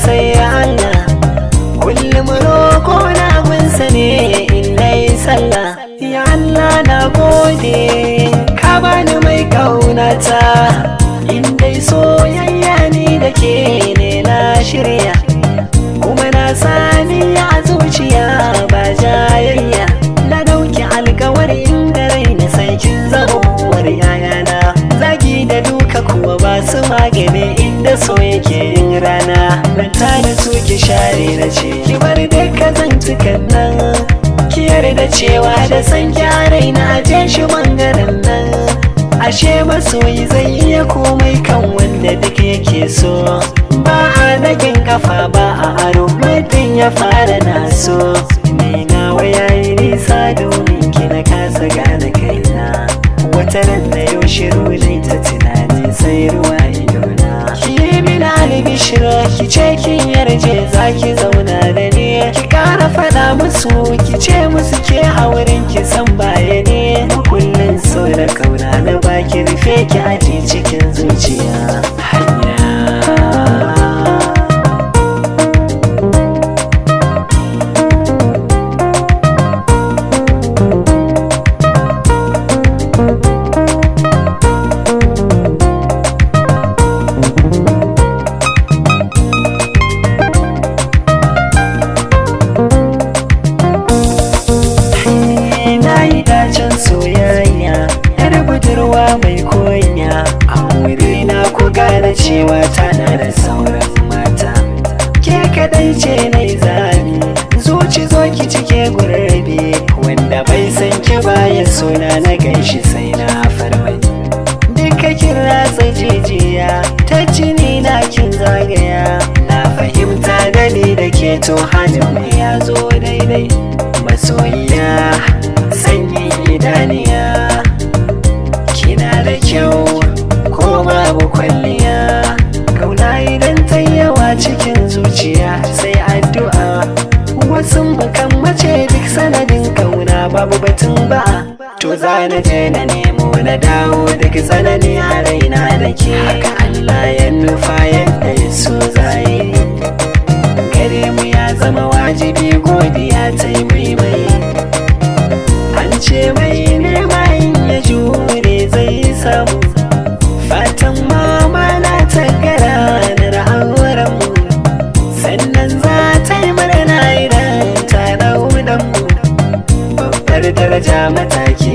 sai Allah, kullum roƙo na gunsa ne in nayi sallah. Ya Allah na gode ka bani mai ƙaunata, in dai soyayya ni da ke ne na shirya, kuma na sani a zuciya ba jayayya. Na ɗauki alkawarin da raina sai kin zama uwar yayana, zagi da duka kuwa ba su magani inda so yake yin rana. Ranta da su ki share na ce ki bar duka zantukan nan, ki yarda cewa da san gyarai na je shi bangaren nan. Ashe masoyi zai iya komai kan wanda duk yake so, ba a nagin kafa ba a aro mutum ya fara naso. Ni nawa yayi nisa domin ki na kasa gane kaina, wata ran na yau shiru nai ta tunani sai ruwa idona. Ki yi min albishira ki ce kin yarje za ki zauna da ni, ki kara faɗa musu ki ce musu ke haurin ki san baya ne. Kullum so da kauna na baki rufe ki aji cikin zuciya. Hanya soyayya yar budurwa mai konya, a wurina ku gane cewa tana da sauran mata. Ke kadai ce nai zabi, zuci zo ki cike gurabe, wanda bai san ki baya sona na ganshi sai na farmai. Duka kin ratsa jijiya ta jini na kin zagaya, na fahimta gani da ke to hannun ya zo daidai. Masoyiya sanyi idaniya, kina da kyau ko babu kwalliya, kauna idan ta yawa cikin zuciya sai addu'a. Wasu mukan mace duk sanadin kauna babu batun ba, to za na je na nemo na dawo duk tsanani a raina da ke. Haka Allah ya nufa yadda ya so zai, gare mu ya zama wajibi godiya ta yi mai. An ce mai nema in ya jure zai samu, fatan mama na ta gara na auren mu, sannan za ta yi murna idan ta ɗau mu. Babbar daraja mataki